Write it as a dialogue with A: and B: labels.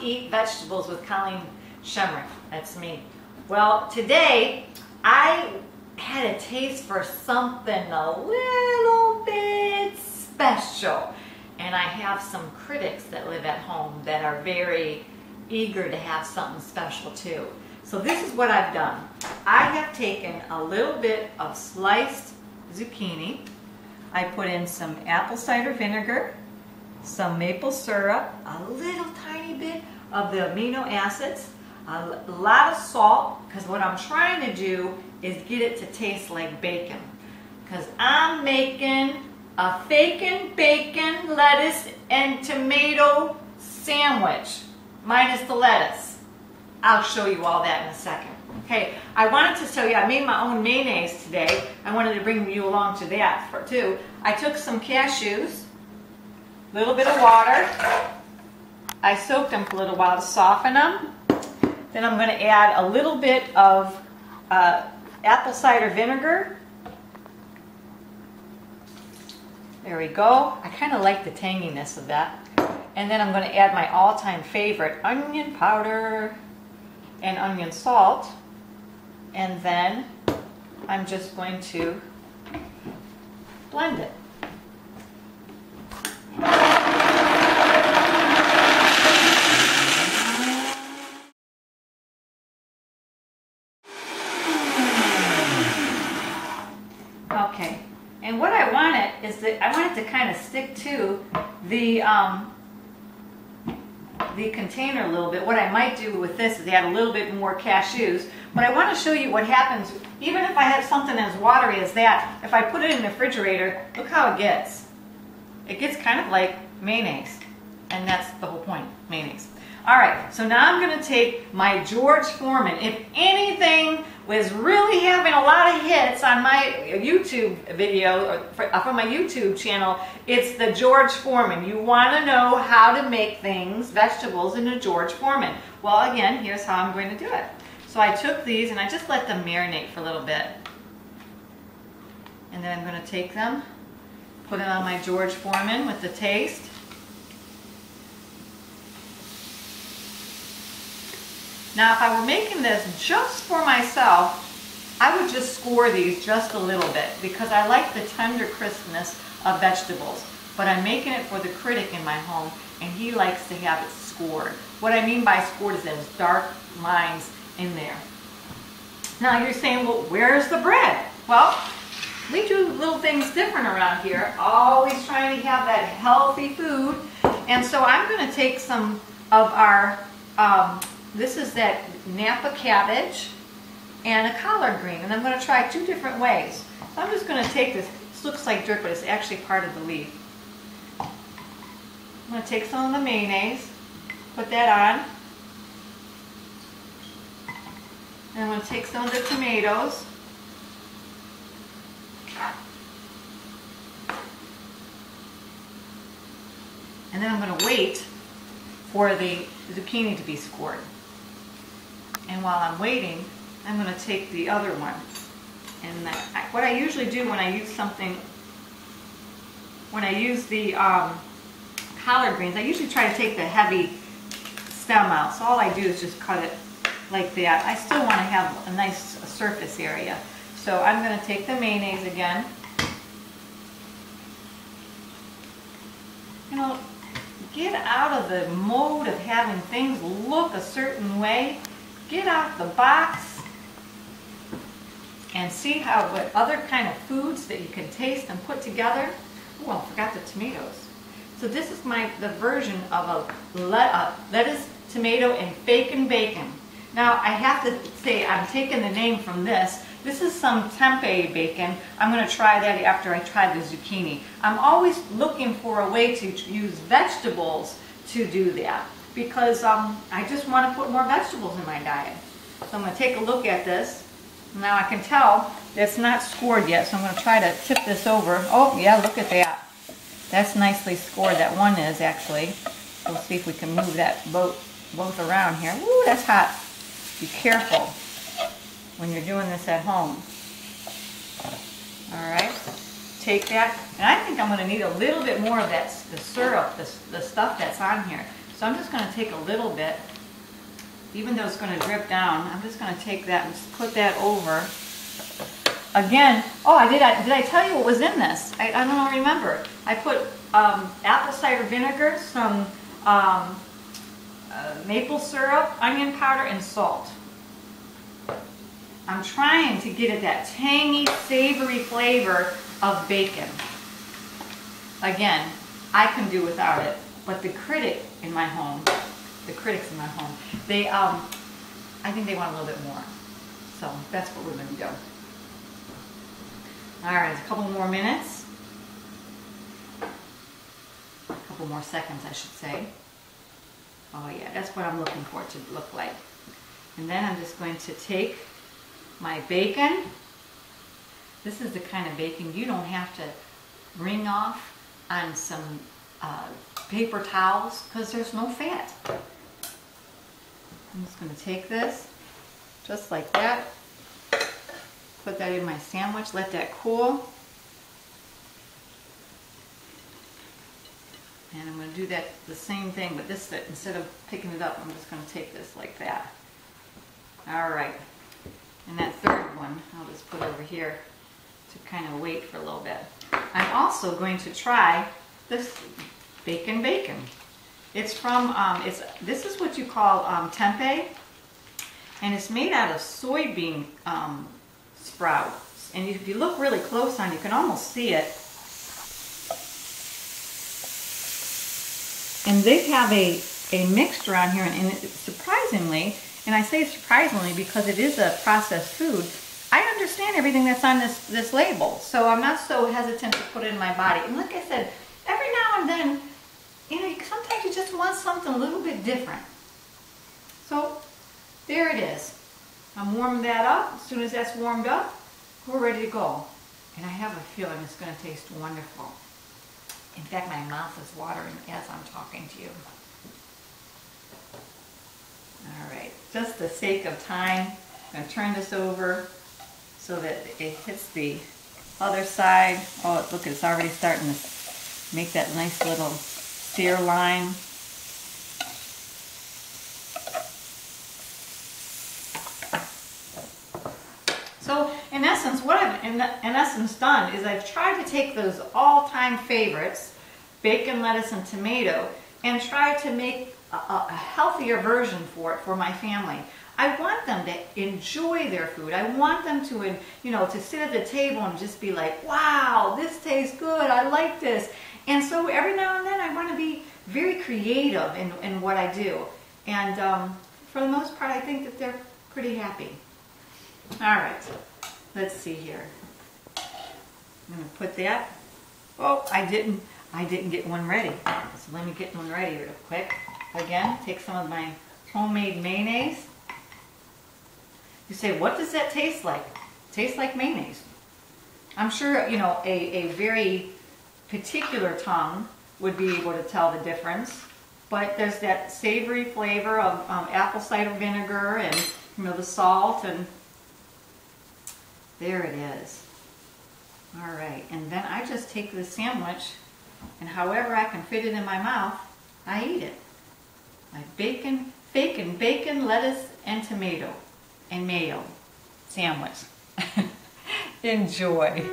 A: Eat Vegetables with Colleen Shemrick. That's me. Well, today I had a taste for something a little bit special. And I have some critics that live at home that are very eager to have something special too. So this is what I've done. I have taken a little bit of sliced zucchini. I put in some apple cider vinegar, some maple syrup, a little tiny bit of the amino acids, a lot of salt, because what I'm trying to do is get it to taste like bacon. Because I'm making a fakin' bacon, lettuce, and tomato sandwich, minus the lettuce. I'll show you all that in a second. Okay, I wanted to tell you, I made my own mayonnaise today. I wanted to bring you along to that too. I took some cashews, a little bit of water. I soaked them for a little while to soften them. Then I'm going to add a little bit of apple cider vinegar. There we go. I kind of like the tanginess of that. And then I'm going to add my all-time favorite, onion powder and onion salt. And then I'm just going to blend it. Okay, and what I want it is that I want it to kind of stick to the container a little bit. What I might do with this is add a little bit more cashews, but I want to show you what happens even if I have something as watery as that. If I put it in the refrigerator, look how it gets. It gets kind of like mayonnaise, and that's the whole point, mayonnaise. All right, so now I'm going to take my George Foreman. If anything was really having a lot of hits on my YouTube video, or from my YouTube channel, it's the George Foreman. You want to know how to make things, vegetables, in a George Foreman. Well, again, here's how I'm going to do it. So I took these and I just let them marinate for a little bit. And then I'm going to take them, put it on my George Foreman with the taste. Now, if I were making this just for myself, I would just score these just a little bit because I like the tender crispness of vegetables. But I'm making it for the critic in my home, and he likes to have it scored. What I mean by scored is there's dark lines in there. Now you're saying, well, where's the bread? Well, we do little things different around here, always trying to have that healthy food. And so I'm going to take some of our this is that Napa cabbage and a collard green, and I'm going to try two different ways. So I'm just going to take this. This looks like dirt, but it's actually part of the leaf. I'm going to take some of the mayonnaise, put that on, and I'm going to take some of the tomatoes, and then I'm going to wait for the zucchini to be scored. And while I'm waiting, I'm going to take the other one. And what I usually do when I use something, when I use the collard greens, I usually try to take the heavy stem out. So all I do is just cut it like that. I still want to have a nice surface area. So I'm going to take the mayonnaise again. You know, get out of the mode of having things look a certain way. Get out the box and see what other kind of foods that you can taste and put together. Oh, I forgot the tomatoes. So this is the version of a lettuce, tomato, and fakin' bacon. Now I have to say I'm taking the name from this. This is some tempeh bacon. I'm going to try that after I try the zucchini. I'm always looking for a way to use vegetables to do that because I just want to put more vegetables in my diet. So I'm going to take a look at this. Now I can tell it's not scored yet, so I'm going to try to tip this over. Oh yeah, look at that. That's nicely scored. That one is actually. We'll see if we can move that both around here. Woo, that's hot. Be careful when you're doing this at home. All right, take that, and I think I'm going to need a little bit more of that, the syrup, the stuff that's on here. So I'm just going to take a little bit, even though it's going to drip down. I'm just going to take that and just put that over. Again, oh, did I tell you what was in this? I don't remember. I put apple cider vinegar, some maple syrup, onion powder, and salt. I'm trying to get at that tangy, savory flavor of bacon. Again, I can do without it, but the critics in my home, they, I think they want a little bit more. So that's what we're going to do. All right, a couple more minutes. A couple more seconds, I should say. Oh yeah, that's what I'm looking for it to look like. And then I'm just going to take my bacon. This is the kind of bacon you don't have to wring off on some paper towels because there's no fat. I'm just going to take this just like that. Put that in my sandwich, let that cool. And I'm going to do that the same thing, but this, instead of picking it up, I'm just going to take this like that. All right. And that third one, I'll just put over here to kind of wait for a little bit. I'm also going to try this bacon. It's from, this is what you call tempeh, and it's made out of soybean sprouts. And if you look really close on, you can almost see it. And they have a mixture on here, and it, surprisingly, and I say surprisingly because it is a processed food, I understand everything that's on this label, so I'm not so hesitant to put it in my body. And like I said, every now and then, you know, sometimes you just want something a little bit different. So there it is. I'm warming that up. As soon as that's warmed up, we're ready to go. And I have a feeling it's going to taste wonderful. In fact, my mouth is watering as I'm talking to you. All right, just the sake of time, I'm going to turn this over so that it hits the other side. Oh, look, it's already starting to make that nice little sear line. So in essence, what I've in essence done is I've tried to take those all-time favorites, bacon, lettuce, and tomato, and try to make a healthier version for it for my family. I want them to enjoy their food. I want them to, you know, to sit at the table and just be like, wow, this tastes good. I like this. And so every now and then I want to be very creative in what I do. And for the most part, I think that they're pretty happy. All right, let's see here. I'm going to put that. Oh, I didn't get one ready. So let me get one ready real quick. Again, take some of my homemade mayonnaise. You say, what does that taste like? It tastes like mayonnaise. I'm sure, you know, a very particular tongue would be able to tell the difference. But there's that savory flavor of apple cider vinegar and, you know, the salt, and there it is. All right, and then I just take the sandwich, and however I can fit it in my mouth, I eat it. My bacon, lettuce, and tomato, and mayo sandwich. Enjoy.